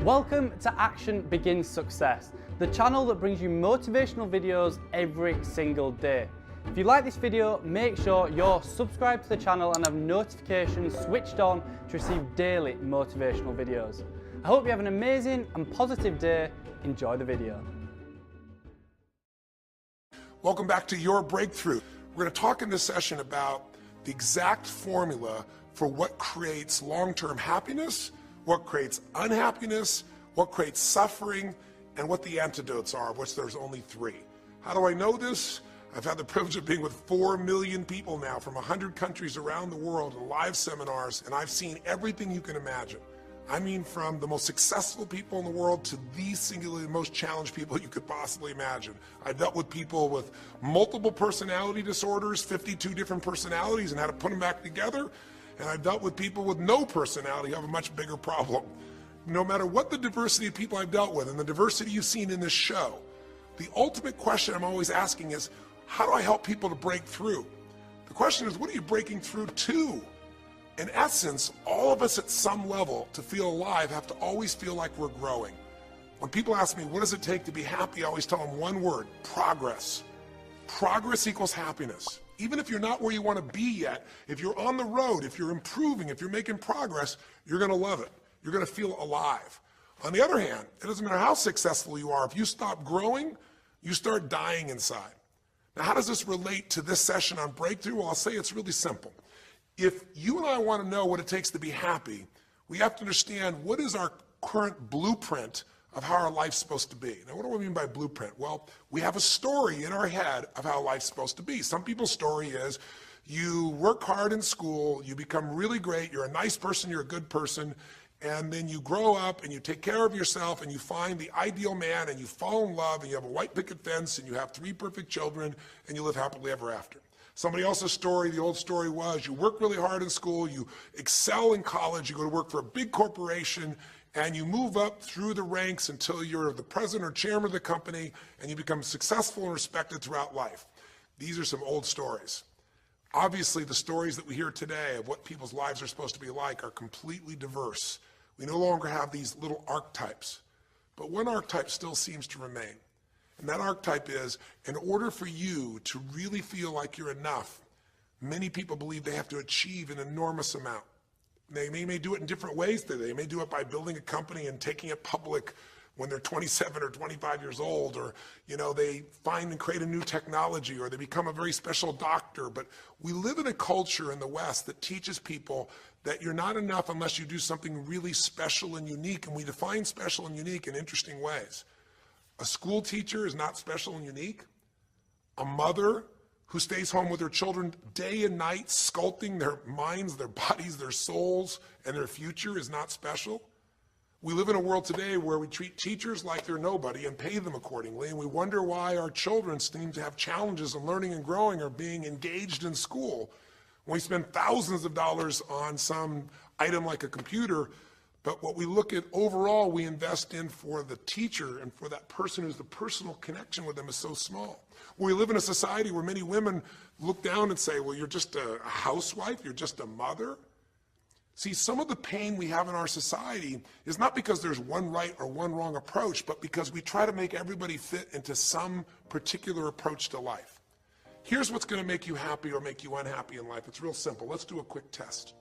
Welcome to Action Begins Success, the channel that brings you motivational videos every single day. If you like this video, make sure you're subscribed to the channel and have notifications switched on to receive daily motivational videos. I hope you have an amazing and positive day. Enjoy the video. Welcome back to Your Breakthrough. We're going to talk in this session about the exact formula for what creates long-term happiness, what creates unhappiness, what creates suffering, and what the antidotes are, of which there's only 3. How do I know this? I've had the privilege of being with 4 million people now from 100 countries around the world in live seminars, and I've seen everything you can imagine. I mean, from the most successful people in the world to the singularly most challenged people you could possibly imagine. I've dealt with people with multiple personality disorders, 52 different personalities, and how to put them back together. And I've dealt with people with no personality who have a much bigger problem. No matter what the diversity of people I've dealt with and the diversity you've seen in this show, the ultimate question I'm always asking is, how do I help people to break through? The question is, what are you breaking through to? In essence, all of us at some level to feel alive have to always feel like we're growing. When people ask me, what does it take to be happy? I always tell them one word: progress. Progress equals happiness. Even if you're not where you want to be yet, if you're on the road, if you're improving, if you're making progress, you're going to love it. You're going to feel alive. On the other hand, it doesn't matter how successful you are. If you stop growing, you start dying inside. Now, how does this relate to this session on breakthrough? Well, I'll say it's really simple. If you and I want to know what it takes to be happy, we have to understand what is our current blueprint of how our life's supposed to be. Now, what do I mean by blueprint? Well, we have a story in our head of how life's supposed to be. Some people's story is you work hard in school, you become really great, you're a nice person, you're a good person, and then you grow up and you take care of yourself and you find the ideal man and you fall in love and you have a white picket fence and you have 3 perfect children and you live happily ever after. Somebody else's story, the old story was you work really hard in school, you excel in college, you go to work for a big corporation, and you move up through the ranks until you're the president or chairman of the company, and you become successful and respected throughout life. These are some old stories. Obviously, the stories that we hear today of what people's lives are supposed to be like are completely diverse. We no longer have these little archetypes, but one archetype still seems to remain. And that archetype is, in order for you to really feel like you're enough, many people believe they have to achieve an enormous amount. They may do it in different ways today. They may do it by building a company and taking it public when they're 27 or 25 years old, or they find and create a new technology, or they become a very special doctor. But we live in a culture in the West that teaches people that you're not enough unless you do something really special and unique, and we define special and unique in interesting ways. A school teacher is not special and unique. A mother who stays home with her children day and night, sculpting their minds, their bodies, their souls, and their future is not special. We live in a world today where we treat teachers like they're nobody and pay them accordingly, and we wonder why our children seem to have challenges in learning and growing or being engaged in school. When we spend thousands of dollars on some item like a computer, but what we look at overall, we invest in for the teacher and for that person who's the personal connection with them is so small. We live in a society where many women look down and say, well, you're just a housewife, you're just a mother. See, some of the pain we have in our society is not because there's one right or one wrong approach, but because we try to make everybody fit into some particular approach to life. Here's what's going to make you happy or make you unhappy in life. It's real simple. Let's do a quick test.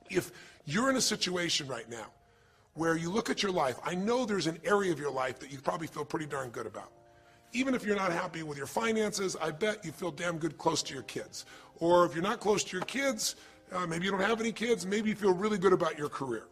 If you're in a situation right now where you look at your life, I know there's an area of your life that you probably feel pretty darn good about. Even if you're not happy with your finances, I bet you feel damn good close to your kids. Or if you're not close to your kids, maybe you don't have any kids, maybe you feel really good about your career.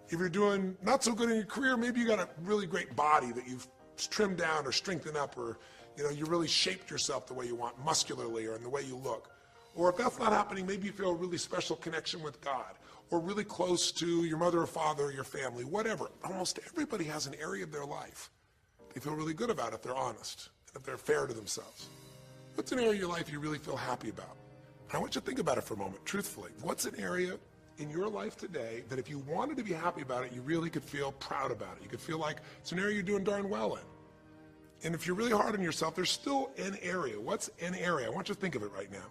If you're doing not so good in your career, maybe you got a really great body that you've trimmed down or strengthened up, or you really shaped yourself the way you want, muscularly, or in the way you look. Or if that's not happening, maybe you feel a really special connection with God, or really close to your mother or father or your family, whatever. Almost everybody has an area of their life they feel really good about if they're honest, and if they're fair to themselves. What's an area of your life you really feel happy about? And I want you to think about it for a moment, truthfully. What's an area in your life today that if you wanted to be happy about it, you really could feel proud about it? You could feel like it's an area you're doing darn well in. And if you're really hard on yourself, there's still an area. What's an area? I want you to think of it right now.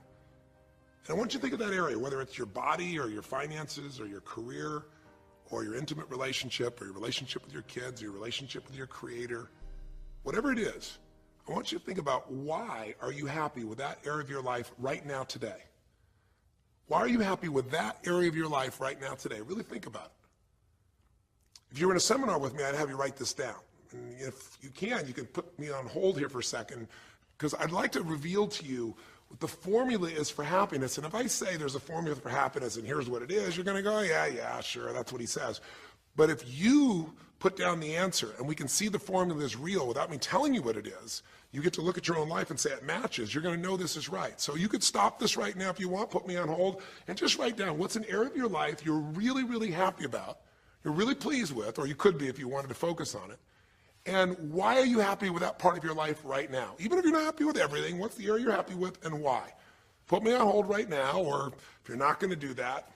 And I want you to think of that area, whether it's your body or your finances or your career or your intimate relationship, or your relationship with your kids, or your relationship with your creator, whatever it is, I want you to think about, why are you happy with that area of your life right now today? Why are you happy with that area of your life right now today? Really think about it. If you were in a seminar with me, I'd have you write this down. And if you can put me on hold here for a second, because I'd like to reveal to you what the formula is for happiness. And if I say there's a formula for happiness and here's what it is, you're going to go, yeah, sure, that's what he says. But if you put down the answer and we can see the formula is real without me telling you what it is, you get to look at your own life and say it matches. You're going to know this is right. So you could stop this right now if you want, put me on hold, and just write down what's an area of your life you're really, really happy about, you're really pleased with, or you could be if you wanted to focus on it. And why are you happy with that part of your life right now? Even if you're not happy with everything, what's the area you're happy with and why? Put me on hold right now, or if you're not going to do that,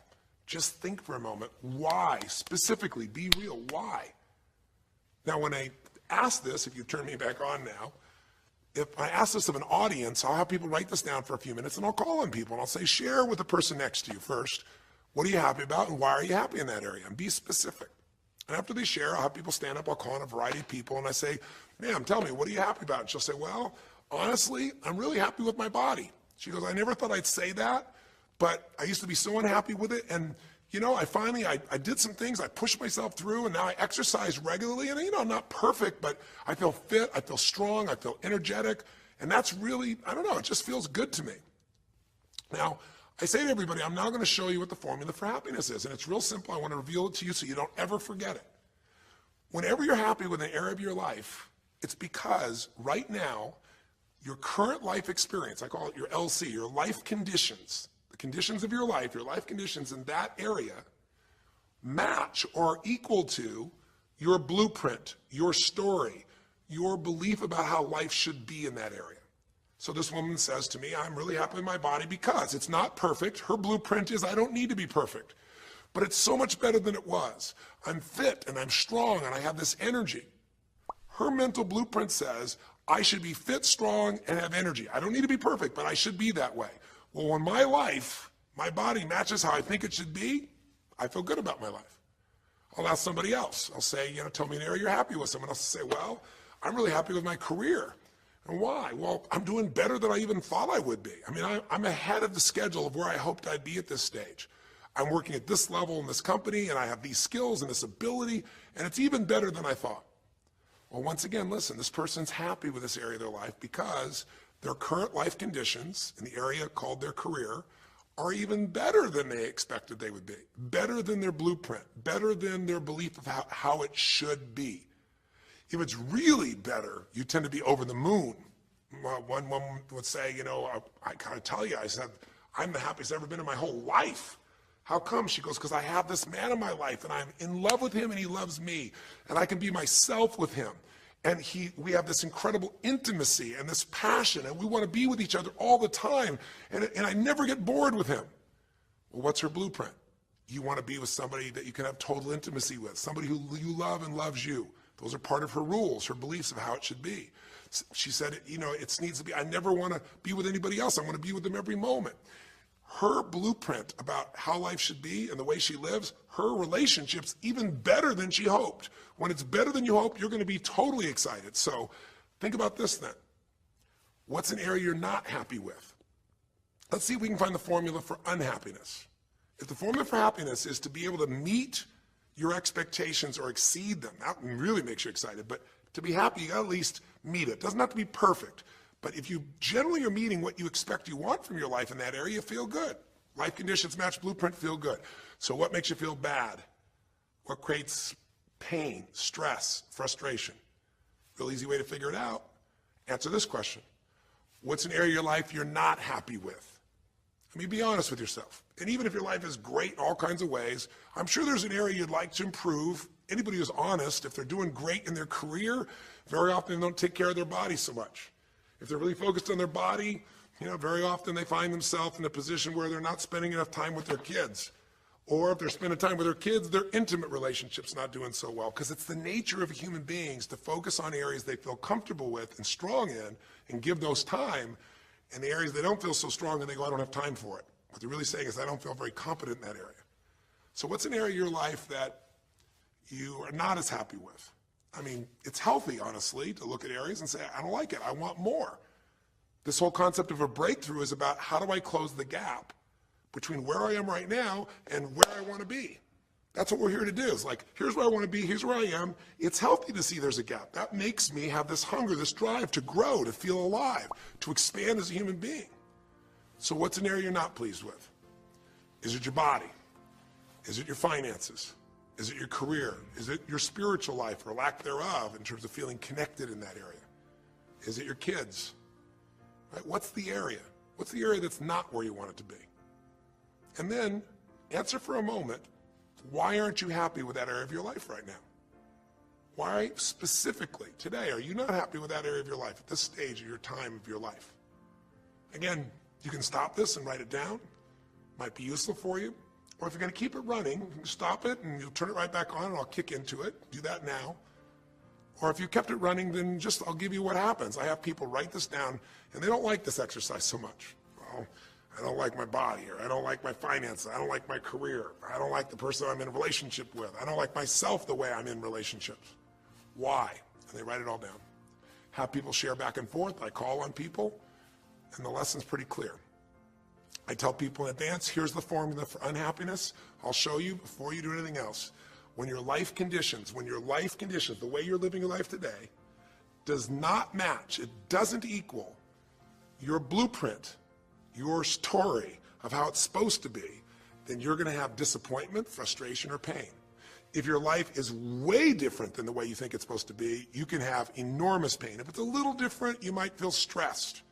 just think for a moment. Why? Specifically, be real. Why? Now, when I ask this, if you turn me back on now, if I ask this of an audience, I'll have people write this down for a few minutes, and I'll call on people, and I'll say, share with the person next to you first. What are you happy about, and why are you happy in that area? And be specific. And after they share, I'll have people stand up. I'll call on a variety of people, and I say, ma'am, tell me, what are you happy about? And she'll say, well, honestly, I'm really happy with my body. She goes, I never thought I'd say that, but I used to be so unhappy with it, and you know, I did some things, I pushed myself through, and now I exercise regularly, and I'm not perfect, but I feel fit, I feel strong, I feel energetic, and that's really, I don't know, it just feels good to me. Now, I say to everybody, I'm now going to show you what the formula for happiness is, and it's real simple. I want to reveal it to you so you don't ever forget it. Whenever you're happy with an area of your life, it's because right now, your current life experience, I call it your LC, your life conditions, the conditions of your life conditions in that area match or are equal to your blueprint, your story, your belief about how life should be in that area. So this woman says to me, I'm really happy with my body because it's not perfect. Her blueprint is I don't need to be perfect, but it's so much better than it was. I'm fit and I'm strong and I have this energy. Her mental blueprint says I should be fit, strong, and have energy. I don't need to be perfect, but I should be that way. Well, when my life, my body matches how I think it should be, I feel good about my life. I'll ask somebody else. I'll say, tell me an area you're happy with. Someone else will say, well, I'm really happy with my career. And why? Well, I'm doing better than I even thought I would be. I mean, I'm ahead of the schedule of where I hoped I'd be at this stage. I'm working at this level in this company, and I have these skills and this ability, and it's even better than I thought. Well, once again, listen, this person's happy with this area of their life because their current life conditions in the area called their career are even better than they expected they would be, better than their blueprint, better than their belief of how it should be. If it's really better, you tend to be over the moon. One woman would say, I gotta tell you, I said, I'm the happiest I've ever been in my whole life. How come? She goes, because I have this man in my life and I'm in love with him and he loves me and I can be myself with him. And we have this incredible intimacy and this passion and we want to be with each other all the time and I never get bored with him. Well, what's her blueprint? You want to be with somebody that you can have total intimacy with, somebody who you love and loves you. Those are part of her rules, her beliefs of how it should be. She said, it needs to be, I never want to be with anybody else. I want to be with them every moment. Her blueprint about how life should be and the way she lives, her relationship's even better than she hoped. When it's better than you hope, you're going to be totally excited. So think about this then. What's an area you're not happy with? Let's see if we can find the formula for unhappiness. If the formula for happiness is to be able to meet your expectations or exceed them, that really makes you excited, but to be happy, you got to at least meet it. It doesn't have to be perfect, but if you generally are meeting what you expect you want from your life in that area, you feel good. Life conditions match blueprint, feel good. So what makes you feel bad? What creates pain, stress, frustration? Real easy way to figure it out. Answer this question. What's an area of your life you're not happy with? I mean, be honest with yourself. And even if your life is great in all kinds of ways, I'm sure there's an area you'd like to improve. Anybody who's honest, if they're doing great in their career, very often they don't take care of their body so much. If they're really focused on their body, very often they find themselves in a position where they're not spending enough time with their kids. Or if they're spending time with their kids, their intimate relationship's not doing so well. Because it's the nature of human beings to focus on areas they feel comfortable with and strong in and give those time. And the areas they don't feel so strong and they go, I don't have time for it. What they're really saying is, I don't feel very competent in that area. So what's an area of your life that you are not as happy with. I mean, it's healthy, honestly, to look at areas and say, I don't like it, I want more. This whole concept of a breakthrough is about how do I close the gap between where I am right now and where I want to be. That's what we're here to do. It's like, here's where I want to be, here's where I am. It's healthy to see there's a gap. That makes me have this hunger, this drive to grow, to feel alive, to expand as a human being. So what's an area you're not pleased with? Is it your body? Is it your finances? Is it your career? Is it your spiritual life or lack thereof in terms of feeling connected in that area? Is it your kids? Right? What's the area? What's the area that's not where you want it to be? And then answer for a moment, why aren't you happy with that area of your life right now? Why specifically today are you not happy with that area of your life at this stage of your time of your life? Again, you can stop this and write it down. Might be useful for you. Or if you're going to keep it running, you can stop it and you'll turn it right back on and I'll kick into it. Do that now. Or if you kept it running, then just I'll give you what happens. I have people write this down and they don't like this exercise so much. Well, I don't like my body, or I don't like my finances, I don't like my career, I don't like the person I'm in a relationship with, I don't like myself the way I'm in relationships. Why? And they write it all down. Have people share back and forth. I call on people, and the lesson's pretty clear. I tell people in advance, here's the formula for unhappiness. I'll show you before you do anything else. When your life conditions, the way you're living your life today, does not match, it doesn't equal your blueprint, your story of how it's supposed to be, then you're going to have disappointment, frustration, or pain. If your life is way different than the way you think it's supposed to be, you can have enormous pain. If it's a little different, you might feel stressed.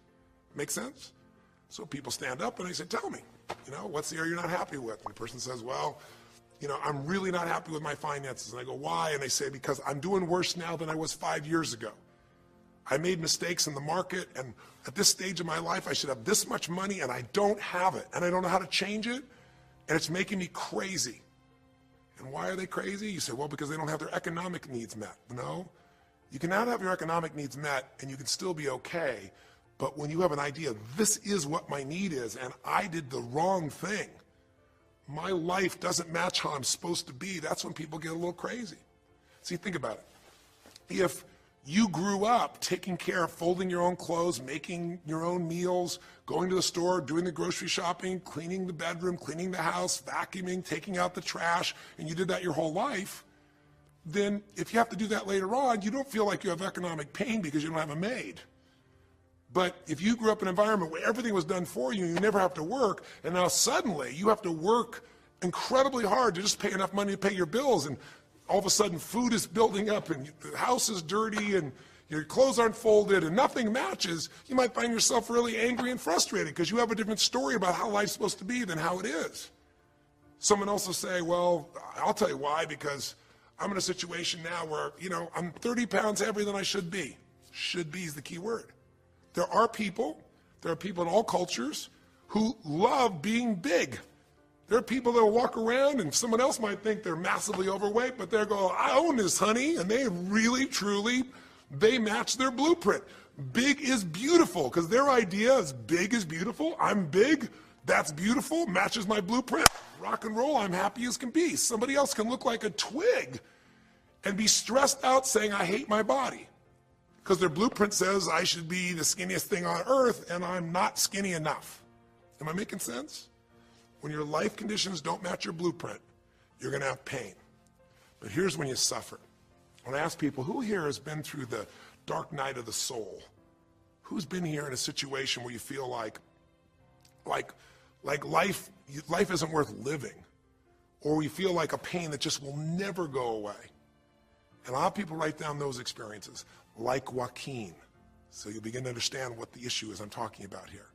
Make sense? So people stand up and they say, tell me, what's the area you're not happy with? And the person says, well, I'm really not happy with my finances. And I go, why? And they say, because I'm doing worse now than I was 5 years ago. I made mistakes in the market, and at this stage of my life, I should have this much money, and I don't have it, and I don't know how to change it, and it's making me crazy. And why are they crazy? You say, well, because they don't have their economic needs met. No, you can not have your economic needs met, and you can still be okay, but when you have an idea, this is what my need is, and I did the wrong thing, my life doesn't match how I'm supposed to be, that's when people get a little crazy. See, think about it. If you grew up taking care of folding your own clothes, making your own meals, going to the store, doing the grocery shopping, cleaning the bedroom, cleaning the house, vacuuming, taking out the trash, and you did that your whole life, then if you have to do that later on, you don't feel like you have economic pain because you don't have a maid. But if you grew up in an environment where everything was done for you, you never have to work, and now suddenly you have to work incredibly hard to just pay enough money to pay your bills, and all of a sudden food is building up and the house is dirty and your clothes aren't folded and nothing matches, you might find yourself really angry and frustrated because you have a different story about how life's supposed to be than how it is. Someone else will say, well, I'll tell you why, because I'm in a situation now where, I'm 30 pounds heavier than I should be. Should be is the key word. There are people in all cultures who love being big. There are people that will walk around and someone else might think they're massively overweight, but they'll go, I own this, honey, and they really, truly, they match their blueprint. Big is beautiful, because their idea is big is beautiful. I'm big, that's beautiful, matches my blueprint. Rock and roll, I'm happy as can be. Somebody else can look like a twig and be stressed out saying, I hate my body, because their blueprint says I should be the skinniest thing on earth, and I'm not skinny enough. Am I making sense? When your life conditions don't match your blueprint, you're going to have pain. But here's when you suffer. When I ask people, who here has been through the dark night of the soul? Who's been here in a situation where you feel like life isn't worth living, or you feel like a pain that just will never go away? And a lot of people write down those experiences, like Joaquin. So you begin to understand what the issue is I'm talking about here.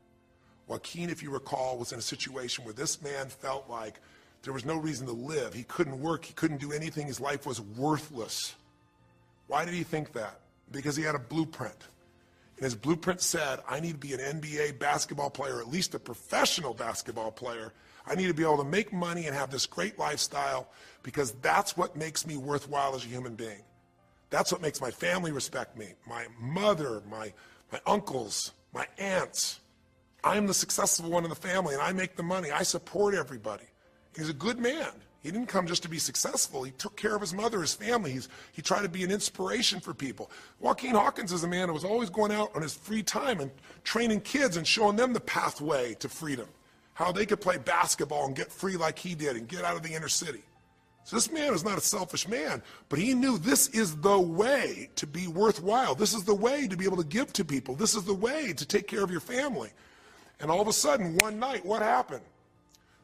Joaquin, if you recall, was in a situation where this man felt like there was no reason to live. He couldn't work. He couldn't do anything. His life was worthless. Why did he think that? Because he had a blueprint. And his blueprint said, I need to be an NBA basketball player, at least a professional basketball player. I need to be able to make money and have this great lifestyle, because that's what makes me worthwhile as a human being. That's what makes my family respect me. My mother, my uncles, my aunts. I'm the successful one in the family, and I make the money. I support everybody. He's a good man. He didn't come just to be successful. He took care of his mother, his family. He tried to be an inspiration for people. Joaquin Hawkins is a man who was always going out on his free time and training kids and showing them the pathway to freedom, how they could play basketball and get free like he did and get out of the inner city. So this man was not a selfish man, but he knew this is the way to be worthwhile. This is the way to be able to give to people. This is the way to take care of your family. And all of a sudden, one night, what happened?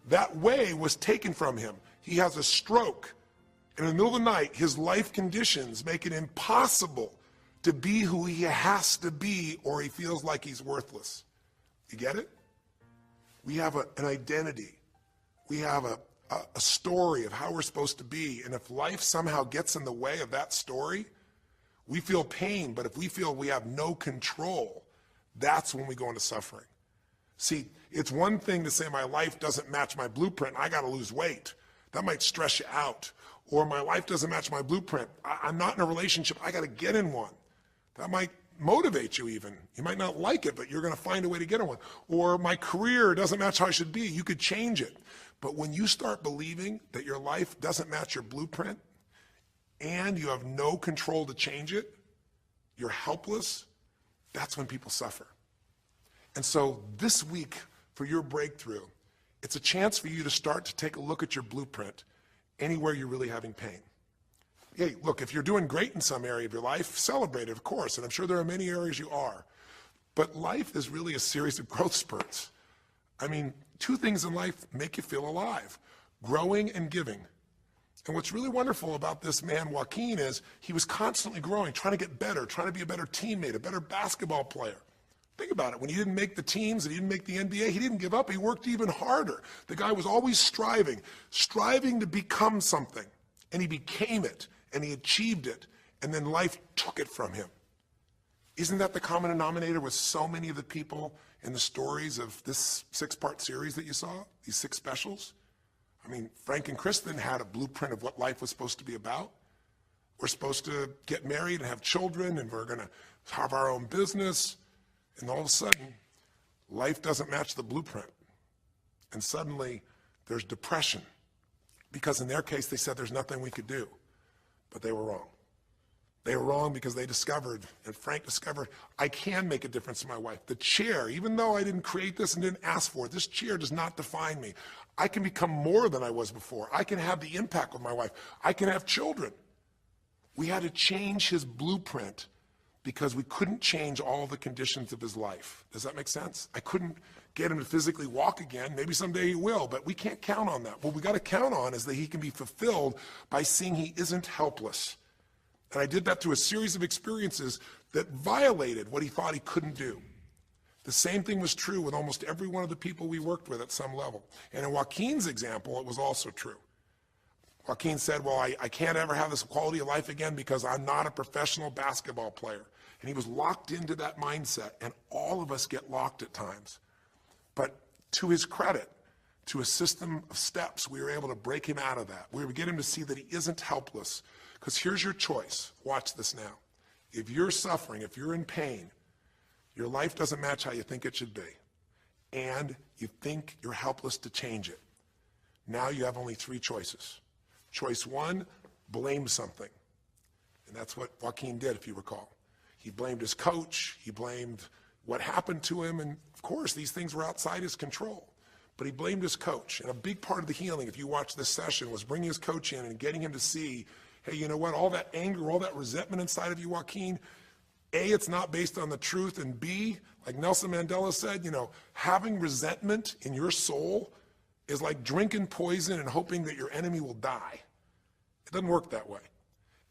That way was taken from him. He has a stroke. And in the middle of the night, his life conditions make it impossible to be who he has to be, or he feels like he's worthless. You get it? We have an identity. We have a story of how we're supposed to be. And if life somehow gets in the way of that story, we feel pain. But if we feel we have no control, that's when we go into suffering. See, it's one thing to say my life doesn't match my blueprint, I got to lose weight. That might stress you out. Or my life doesn't match my blueprint, I'm not in a relationship, I got to get in one. That might motivate you even. You might not like it, but you're going to find a way to get in one. Or my career doesn't match how I should be, you could change it. But when you start believing that your life doesn't match your blueprint and you have no control to change it, you're helpless, that's when people suffer. And so this week for your breakthrough, it's a chance for you to start to take a look at your blueprint anywhere you're really having pain. Hey, look, if you're doing great in some area of your life, celebrate it, of course, and I'm sure there are many areas you are. But life is really a series of growth spurts. I mean, two things in life make you feel alive: growing and giving. And what's really wonderful about this man, Joaquin, is he was constantly growing, trying to get better, trying to be a better teammate, a better basketball player. Think about it. When he didn't make the teams and he didn't make the NBA, he didn't give up. He worked even harder. The guy was always striving to become something. And he became it, and he achieved it, and then life took it from him. Isn't that the common denominator with so many of the people in the stories of this 6-part series that you saw, these 6 specials? I mean, Frank and Kristen had a blueprint of what life was supposed to be about. We're supposed to get married and have children, and we're going to have our own business. And all of a sudden, life doesn't match the blueprint. And suddenly, there's depression. Because in their case, they said there's nothing we could do. But they were wrong. They were wrong because they discovered, and Frank discovered, I can make a difference in my wife. The chair, even though I didn't create this and didn't ask for it, this chair does not define me. I can become more than I was before. I can have the impact with my wife. I can have children. We had to change his blueprint because we couldn't change all the conditions of his life. Does that make sense? I couldn't get him to physically walk again. Maybe someday he will, but we can't count on that. What we got to count on is that he can be fulfilled by seeing he isn't helpless. And I did that through a series of experiences that violated what he thought he couldn't do. The same thing was true with almost every one of the people we worked with at some level. And in Joaquin's example, it was also true. Joaquin said, well, I can't ever have this quality of life again because I'm not a professional basketball player. And he was locked into that mindset, and all of us get locked at times. But to his credit, to a system of steps, we were able to break him out of that. We were able to get him to see that he isn't helpless. Because here's your choice. Watch this now. If you're suffering, if you're in pain, your life doesn't match how you think it should be, and you think you're helpless to change it, now you have only 3 choices. Choice 1, blame something. And that's what Joaquin did, if you recall. He blamed his coach, he blamed what happened to him, and of course these things were outside his control. But he blamed his coach, and a big part of the healing, if you watch this session, was bringing his coach in and getting him to see, hey, you know what, all that anger, all that resentment inside of you, Joaquin, A, it's not based on the truth, and B, like Nelson Mandela said, you know, having resentment in your soul is like drinking poison and hoping that your enemy will die. It doesn't work that way.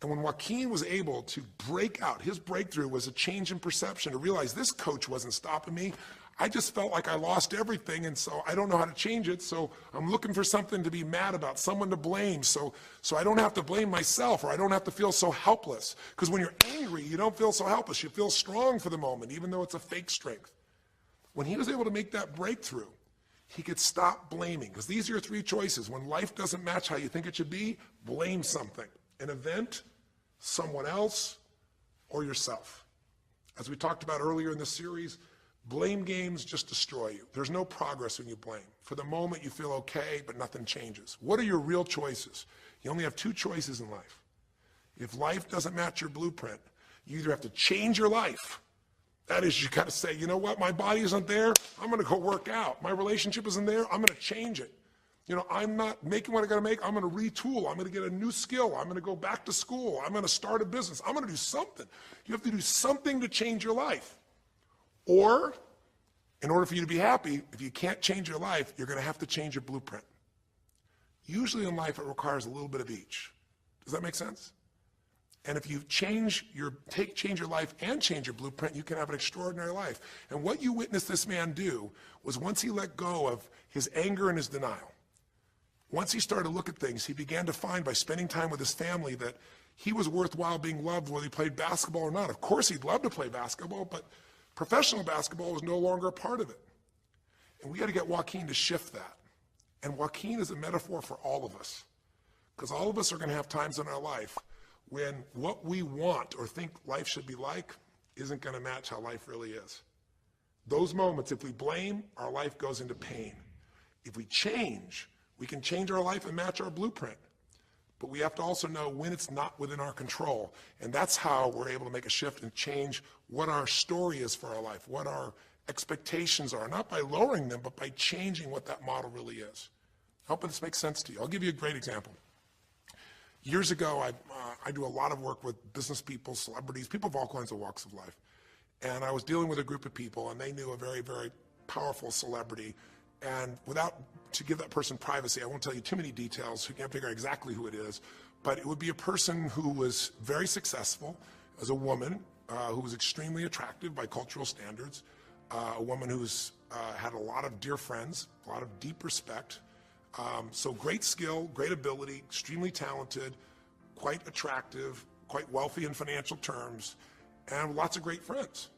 And when Joaquin was able to break out, his breakthrough was a change in perception, to realize this coach wasn't stopping me. I just felt like I lost everything, and so I don't know how to change it, so I'm looking for something to be mad about, someone to blame, so I don't have to blame myself, or I don't have to feel so helpless. Because when you're angry, you don't feel so helpless. You feel strong for the moment, even though it's a fake strength. When he was able to make that breakthrough, he could stop blaming. Because these are your 3 choices. When life doesn't match how you think it should be, blame something. An event, someone else, or yourself. As we talked about earlier in this series, Blame games just destroy you. There's no progress when you blame. For the moment, you feel okay, but nothing changes. What are your real choices? You only have two choices in life. If life doesn't match your blueprint, you either have to change your life. That is, you got to say, you know what, my body isn't there, I'm going to go work out. My relationship isn't there, I'm going to change it. You know, I'm not making what I got to make, I'm going to retool, I'm going to get a new skill, I'm going to go back to school, I'm going to start a business, I'm going to do something. You have to do something to change your life. Or, in order for you to be happy, if you can't change your life, you're going to have to change your blueprint. Usually in life, it requires a little bit of each. Does that make sense? And if you change your life and change your blueprint, you can have an extraordinary life. And what you witnessed this man do was once he let go of his anger and his denial, once he started to look at things, he began to find by spending time with his family that he was worthwhile being loved whether he played basketball or not. Of course, he'd love to play basketball, but professional basketball was no longer a part of it. And we got to get Joaquin to shift that. And Joaquin is a metaphor for all of us, because all of us are going to have times in our life when what we want or think life should be like isn't going to match how life really is. Those moments, if we blame, our life goes into pain. If we change, we can change our life and match our blueprint. But we have to also know when it's not within our control. And that's how we're able to make a shift and change what our story is for our life, what our expectations are, not by lowering them, but by changing what that model really is. I hope this makes sense to you. I'll give you a great example. Years ago, I do a lot of work with business people, celebrities, people of all kinds of walks of life. And I was dealing with a group of people, and they knew a very, very powerful celebrity. And to give that person privacy, I won't tell you too many details, you can't figure out exactly who it is, but it would be a person who was very successful as a woman, who was extremely attractive by cultural standards, a woman who's had a lot of dear friends, a lot of deep respect, so great skill, great ability, extremely talented, quite attractive, quite wealthy in financial terms, and lots of great friends.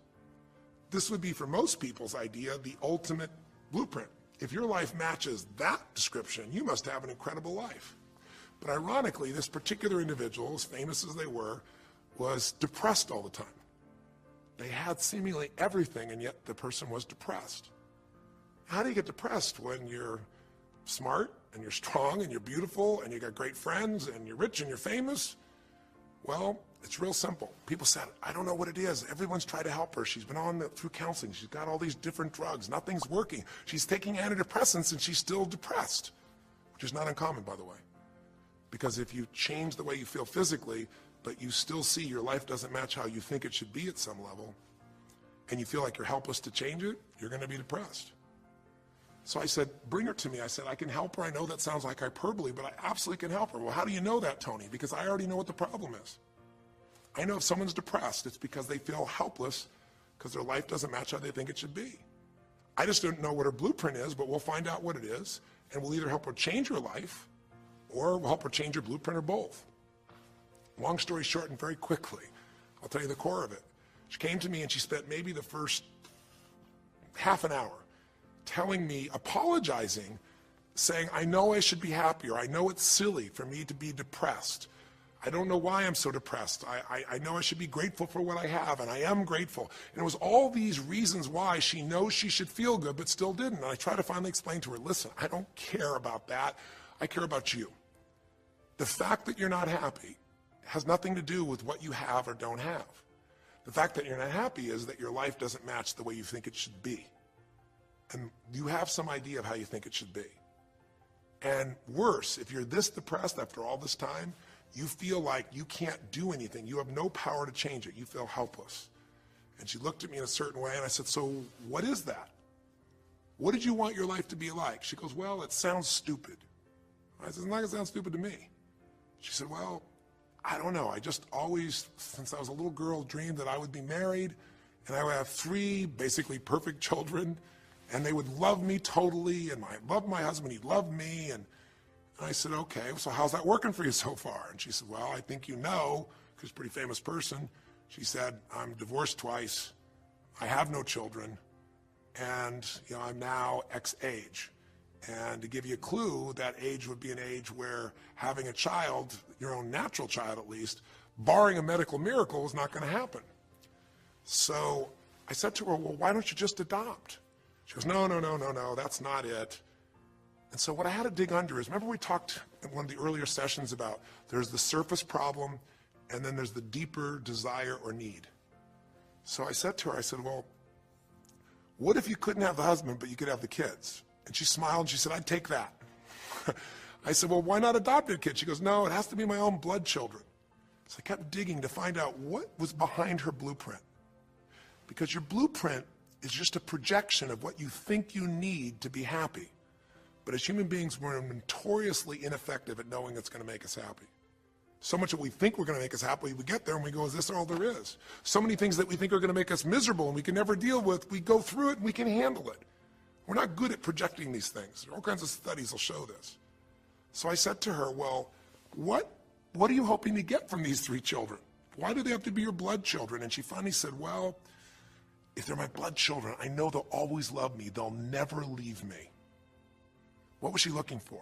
This would be, for most people's idea, the ultimate blueprint. If your life matches that description, you must have an incredible life. But ironically, this particular individual, as famous as they were, was depressed all the time. They had seemingly everything, and yet the person was depressed. How do you get depressed when you're smart, and you're strong, and you're beautiful, and you got great friends, and you're rich, and you're famous? Well, it's real simple. People said, I don't know what it is. Everyone's tried to help her. She's been through counseling. She's got all these different drugs. Nothing's working. She's taking antidepressants, and she's still depressed, which is not uncommon, by the way. Because if you change the way you feel physically, but you still see your life doesn't match how you think it should be at some level, and you feel like you're helpless to change it, you're going to be depressed. So I said, bring her to me. I said, I can help her. I know that sounds like hyperbole, but I absolutely can help her. Well, how do you know that, Tony? Because I already know what the problem is. I know if someone's depressed, it's because they feel helpless because their life doesn't match how they think it should be. I just don't know what her blueprint is, but we'll find out what it is, and we'll either help her change her life, or we'll help her change her blueprint, or both. Long story short, and very quickly, I'll tell you the core of it. She came to me and she spent maybe the first half an hour telling me, apologizing, saying, I know I should be happier. I know it's silly for me to be depressed. I don't know why I'm so depressed. I know I should be grateful for what I have, and I am grateful. And it was all these reasons why she knows she should feel good, but still didn't. And I tried to finally explain to her, listen, I don't care about that. I care about you. The fact that you're not happy has nothing to do with what you have or don't have. The fact that you're not happy is that your life doesn't match the way you think it should be. And you have some idea of how you think it should be. And worse, if you're this depressed after all this time, you feel like you can't do anything. You have no power to change it. You feel helpless. And she looked at me in a certain way, and I said, so what is that? What did you want your life to be like? She goes, well, it sounds stupid. I said, it's not going to sound stupid to me. She said, well, I don't know. I just always, since I was a little girl, dreamed that I would be married, and I would have 3 basically perfect children, and they would love me totally, and I loved my husband, he'd love me, and I said, okay, so how's that working for you so far? And she said, well, I think you know, because she's a pretty famous person. She said, I'm divorced twice, I have no children, and I'm now X age. And to give you a clue, that age would be an age where having a child, your own natural child at least, barring a medical miracle, is not going to happen. So I said to her, well, why don't you just adopt? She goes, no, that's not it. And so what I had to dig under is, remember we talked in one of the earlier sessions about there's the surface problem and then there's the deeper desire or need. So I said to her, I said, well, what if you couldn't have the husband but you could have the kids? And she smiled and she said, I'd take that. I said, well, why not adopt a kid? She goes, no, it has to be my own blood children. So I kept digging to find out what was behind her blueprint. Because your blueprint is just a projection of what you think you need to be happy. But as human beings, we're notoriously ineffective at knowing it's going to make us happy. So much that we think we're going to make us happy, we get there and we go, is this all there is? So many things that we think are going to make us miserable and we can never deal with, we go through it and we can handle it. We're not good at projecting these things. All kinds of studies will show this. So I said to her, well, what are you hoping to get from these 3 children? Why do they have to be your blood children? And she finally said, well, if they're my blood children, I know they'll always love me. They'll never leave me. What was she looking for?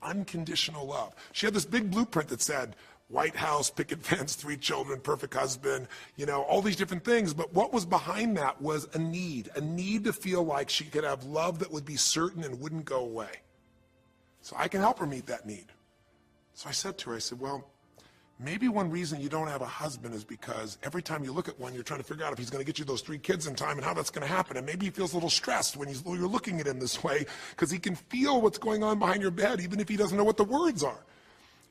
Unconditional love. She had this big blueprint that said, White House, picket fence, 3 children, perfect husband, all these different things. But what was behind that was a need to feel like she could have love that would be certain and wouldn't go away. So I can help her meet that need. So I said to her, I said, well, maybe one reason you don't have a husband is because every time you look at one, you're trying to figure out if he's going to get you those 3 kids in time and how that's going to happen. And maybe he feels a little stressed when you're looking at him this way because he can feel what's going on behind your bed, even if he doesn't know what the words are.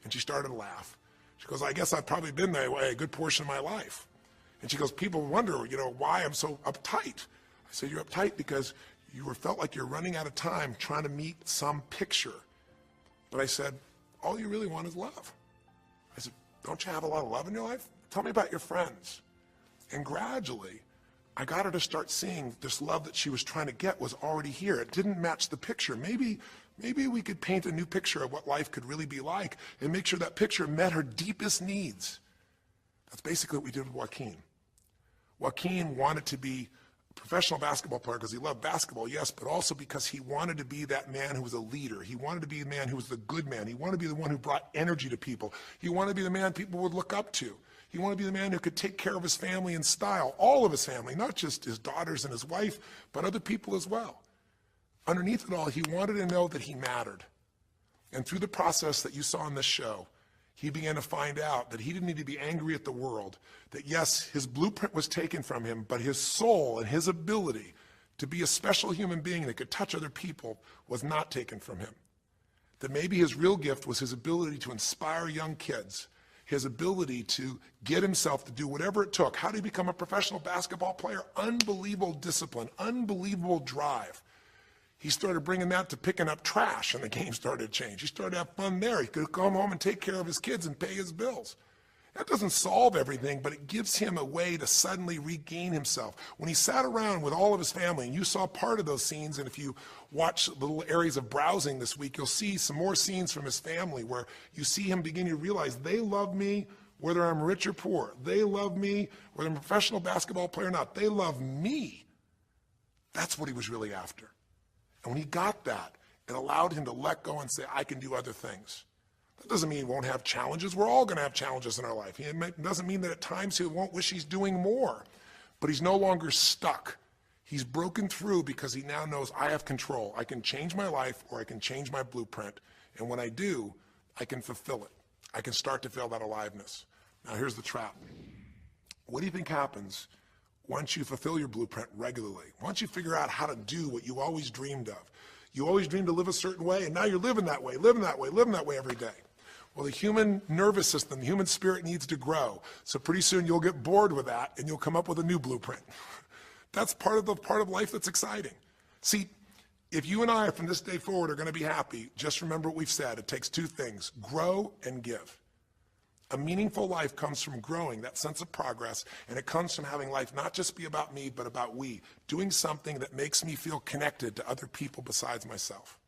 And she started to laugh. She goes, I guess I've probably been that way a good portion of my life. And she goes, people wonder, why I'm so uptight. I said, you're uptight because you felt like you're running out of time trying to meet some picture. But I said, all you really want is love. I said, don't you have a lot of love in your life? Tell me about your friends. And gradually, I got her to start seeing this love that she was trying to get was already here. It didn't match the picture. Maybe we could paint a new picture of what life could really be like and make sure that picture met her deepest needs. That's basically what we did with Joaquin. Joaquin wanted to be a professional basketball player because he loved basketball, yes, but also because he wanted to be that man who was a leader. He wanted to be the man who was the good man. He wanted to be the one who brought energy to people. He wanted to be the man people would look up to. He wanted to be the man who could take care of his family in style, all of his family, not just his daughters and his wife, but other people as well. Underneath it all, he wanted to know that he mattered. And through the process that you saw in this show, he began to find out that he didn't need to be angry at the world, that yes, his blueprint was taken from him, but his soul and his ability to be a special human being that could touch other people was not taken from him. That maybe his real gift was his ability to inspire young kids, his ability to get himself to do whatever it took. How did he become a professional basketball player? Unbelievable discipline, unbelievable drive. He started bringing that to picking up trash, and the game started to change. He started to have fun there. He could come home and take care of his kids and pay his bills. That doesn't solve everything, but it gives him a way to suddenly regain himself. When he sat around with all of his family, and you saw part of those scenes, and if you watch little areas of browsing this week, you'll see some more scenes from his family where you see him begin to realize they love me whether I'm rich or poor. They love me whether I'm a professional basketball player or not. They love me. That's what he was really after. And when he got that, it allowed him to let go and say, I can do other things. That doesn't mean he won't have challenges. We're all going to have challenges in our life. It doesn't mean that at times he won't wish he's doing more. But he's no longer stuck. He's broken through because he now knows I have control. I can change my life or I can change my blueprint. And when I do, I can fulfill it. I can start to feel that aliveness. Now here's the trap. What do you think happens once you fulfill your blueprint regularly? Once you figure out how to do what you always dreamed of? You always dreamed to live a certain way, and now you're living that way every day. Well, the human nervous system, the human spirit needs to grow. So pretty soon you'll get bored with that, and you'll come up with a new blueprint. That's part of life that's exciting. See, if you and I from this day forward are going to be happy, just remember what we've said. It takes 2 things, grow and give. A meaningful life comes from growing, that sense of progress, and it comes from having life not just be about me, but about we, doing something that makes me feel connected to other people besides myself.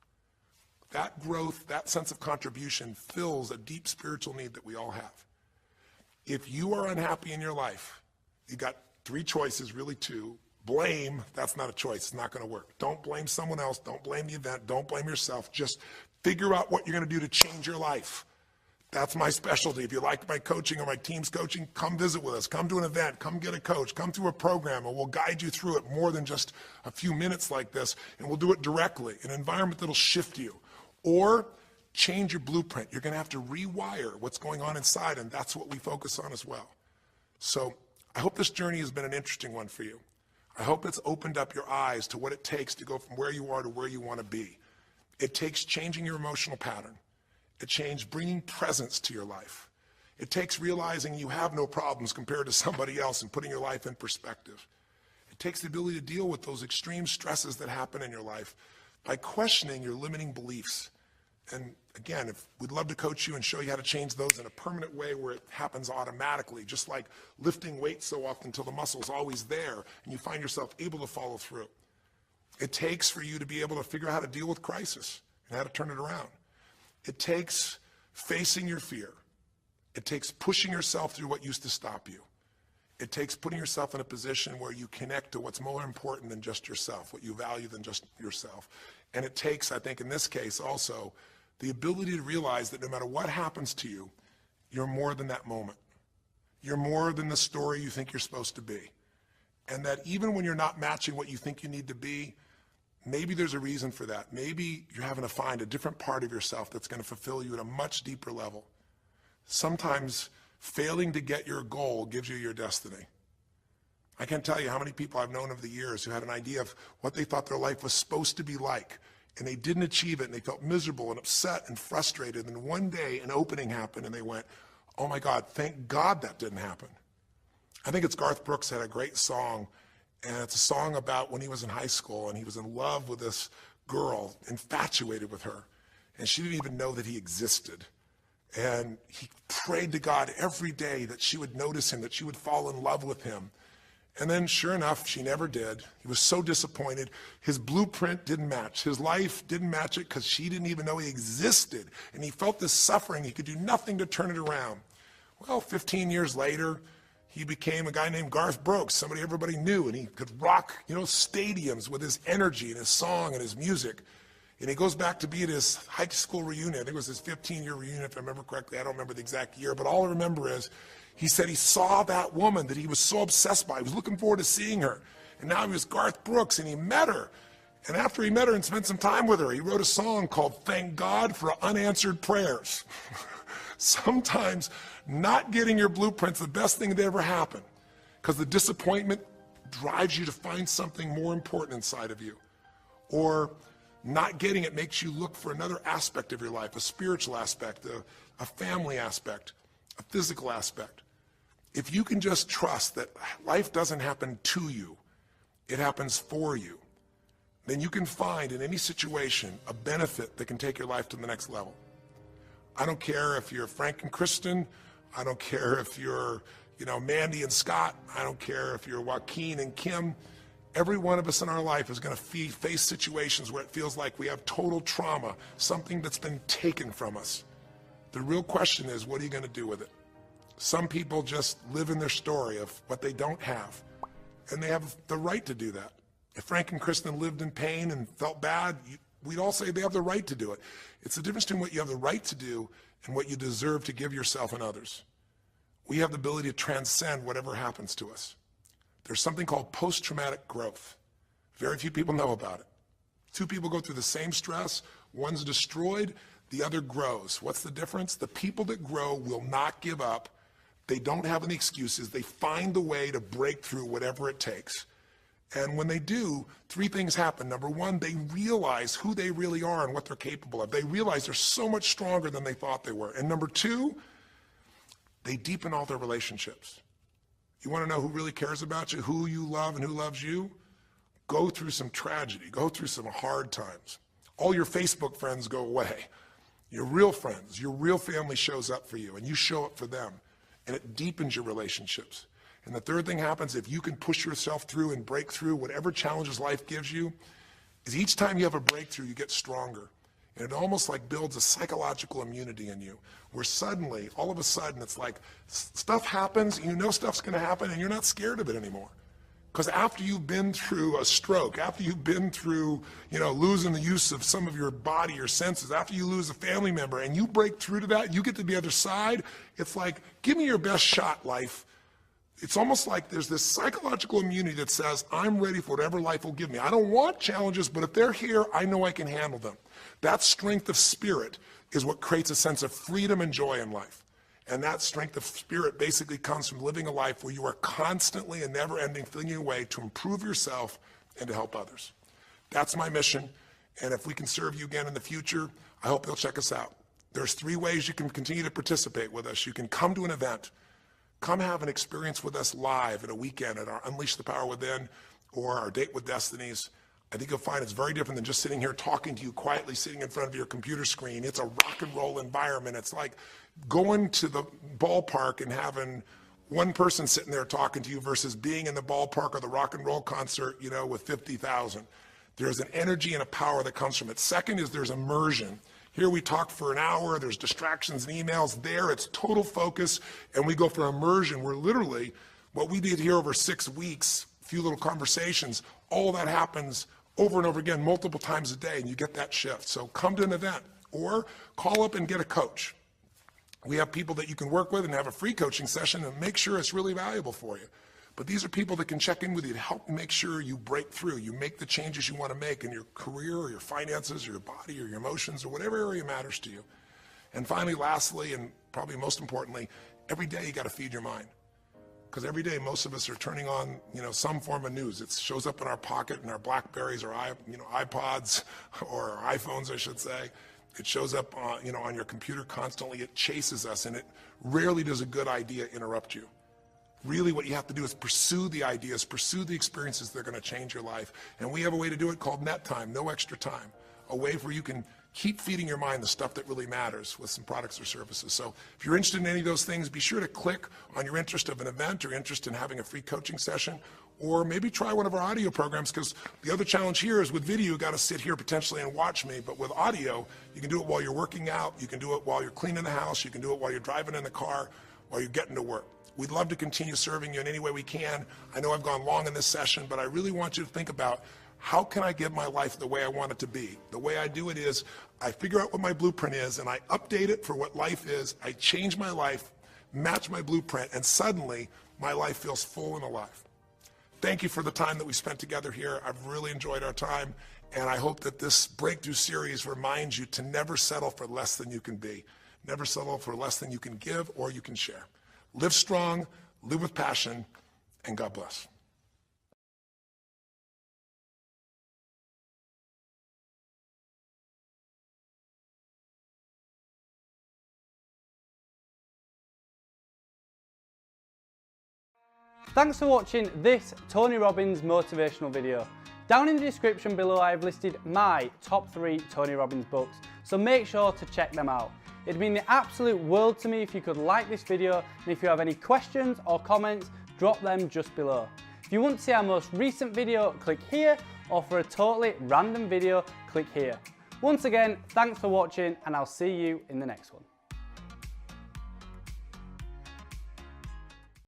That growth, that sense of contribution fills a deep spiritual need that we all have. If you are unhappy in your life, you've got 3 choices, really 2. Blame, that's not a choice, it's not going to work. Don't blame someone else, don't blame the event, don't blame yourself. Just figure out what you're going to do to change your life. That's my specialty. If you like my coaching or my team's coaching, come visit with us. Come to an event. Come get a coach. Come through a program, and we'll guide you through it more than just a few minutes like this, and we'll do it directly in an environment that'll shift you. Or change your blueprint. You're going to have to rewire what's going on inside, and that's what we focus on as well. So I hope this journey has been an interesting one for you. I hope it's opened up your eyes to what it takes to go from where you are to where you want to be. It takes changing your emotional pattern. It takes bringing presence to your life. It takes realizing you have no problems compared to somebody else and putting your life in perspective. It takes the ability to deal with those extreme stresses that happen in your life by questioning your limiting beliefs. And again, we'd love to coach you and show you how to change those in a permanent way where it happens automatically, just like lifting weights so often until the muscle's always there and you find yourself able to follow through. It takes for you to be able to figure out how to deal with crisis and how to turn it around. It takes facing your fear. It takes pushing yourself through what used to stop you. It takes putting yourself in a position where you connect to what's more important than just yourself, what you value than just yourself. And it takes, I think in this case also, the ability to realize that no matter what happens to you, you're more than that moment. You're more than the story you think you're supposed to be. And that even when you're not matching what you think you need to be, maybe there's a reason for that. Maybe you're having to find a different part of yourself that's going to fulfill you at a much deeper level. Sometimes failing to get your goal gives you your destiny. I can't tell you how many people I've known over the years who had an idea of what they thought their life was supposed to be like, and they didn't achieve it, and they felt miserable and upset and frustrated. And one day an opening happened, and they went, oh my God, thank God that didn't happen. I think it's Garth Brooks had a great song, and it's a song about when he was in high school, and he was in love with this girl, infatuated with her, and she didn't even know that he existed. And he prayed to God every day that she would notice him, that she would fall in love with him. And then sure enough, she never did. He was so disappointed. His blueprint didn't match. His life didn't match it because she didn't even know he existed. And he felt this suffering. He could do nothing to turn it around. Well, 15 years later, he became a guy named Garth Brooks, somebody everybody knew, and he could rock, stadiums with his energy and his song and his music. And he goes back to be at his high school reunion. I think it was his 15-year reunion, if I remember correctly. I don't remember the exact year, but all I remember is he said he saw that woman that he was so obsessed by. He was looking forward to seeing her. And now he was Garth Brooks, and he met her. And after he met her and spent some time with her, he wrote a song called Thank God for Unanswered Prayers. Sometimes not getting your blueprint's the best thing that ever happened, because the disappointment drives you to find something more important inside of you. Or not getting it makes you look for another aspect of your life, a spiritual aspect, a family aspect, a physical aspect. If you can just trust that life doesn't happen to you, it happens for you, then you can find in any situation a benefit that can take your life to the next level. I don't care if you're Frank and Kristen. I don't care if you're, Mandy and Scott. I don't care if you're Joaquin and Kim. Every one of us in our life is going to face situations where it feels like we have total trauma, something that's been taken from us. The real question is, what are you going to do with it? Some people just live in their story of what they don't have, and they have the right to do that. If Frank and Kristen lived in pain and felt bad, we'd all say they have the right to do it. It's the difference between what you have the right to do and what you deserve to give yourself and others. We have the ability to transcend whatever happens to us. There's something called post-traumatic growth. Very few people know about it. Two people go through the same stress. One's destroyed, the other grows. What's the difference? The people that grow will not give up. They don't have any excuses. They find the way to break through whatever it takes. And when they do, three things happen. Number one, they realize who they really are and what they're capable of. They realize they're so much stronger than they thought they were. And number two, they deepen all their relationships. You want to know who really cares about you, who you love and who loves you? Go through some tragedy. Go through some hard times. All your Facebook friends go away. Your real friends, your real family shows up for you, and you show up for them. And it deepens your relationships. And the third thing happens, if you can push yourself through and break through whatever challenges life gives you, is each time you have a breakthrough, you get stronger. And it almost like builds a psychological immunity in you, where suddenly, all of a sudden, it's like stuff happens, you know stuff's going to happen, and you're not scared of it anymore. Because after you've been through a stroke, after you've been through, losing the use of some of your body, your senses, after you lose a family member and you break through to that, you get to the other side, it's like, give me your best shot, life. It's almost like there's this psychological immunity that says, I'm ready for whatever life will give me. I don't want challenges, but if they're here, I know I can handle them. That strength of spirit is what creates a sense of freedom and joy in life. And that strength of spirit basically comes from living a life where you are constantly and never-ending flinging away to improve yourself and to help others. That's my mission, and if we can serve you again in the future, I hope you'll check us out. There's 3 ways you can continue to participate with us. You can come to an event, come have an experience with us live at a weekend at our Unleash the Power Within or our Date with Destinies. I think you'll find it's very different than just sitting here talking to you quietly, sitting in front of your computer screen. It's a rock and roll environment. It's like going to the ballpark and having one person sitting there talking to you versus being in the ballpark or the rock and roll concert, with 50,000. There's an energy and a power that comes from it. Second is there's immersion. Here we talk for an hour, there's distractions and emails. There it's total focus, and we go for immersion where literally what we did here over 6 weeks, a few little conversations, all that happens over and over again, multiple times a day, and you get that shift. So come to an event or call up and get a coach. We have people that you can work with and have a free coaching session and make sure it's really valuable for you. But these are people that can check in with you to help make sure you break through, you make the changes you want to make in your career or your finances or your body or your emotions or whatever area matters to you. And finally, lastly, and probably most importantly, every day you got to feed your mind. Because every day most of us are turning on, some form of news. It shows up in our pocket, in our Blackberries or iPods or our iPhones, I should say. It shows up, on your computer constantly. It chases us, and it rarely does a good idea interrupt you. Really, what you have to do is pursue the ideas, pursue the experiences that are going to change your life. And we have a way to do it called net time, no extra time. A way where you can keep feeding your mind the stuff that really matters with some products or services. So if you're interested in any of those things, be sure to click on your interest of an event or interest in having a free coaching session, or maybe try one of our audio programs, because the other challenge here is with video, you got to sit here potentially and watch me, but with audio, you can do it while you're working out, you can do it while you're cleaning the house, you can do it while you're driving in the car, while you're getting to work. We'd love to continue serving you in any way we can. I know I've gone long in this session, but I really want you to think about, how can I get my life the way I want it to be? The way I do it is I figure out what my blueprint is and I update it for what life is. I change my life, match my blueprint, and suddenly my life feels full and alive. Thank you for the time that we spent together here. I've really enjoyed our time, and I hope that this breakthrough series reminds you to never settle for less than you can be. Never settle for less than you can give or you can share. Live strong, live with passion, and God bless. Thanks for watching this Tony Robbins motivational video. Down in the description below I have listed my top 3 Tony Robbins books, so make sure to check them out. It'd mean the absolute world to me if you could like this video, and if you have any questions or comments, drop them just below. If you want to see our most recent video, click here, or for a totally random video, click here. Once again, thanks for watching, and I'll see you in the next one.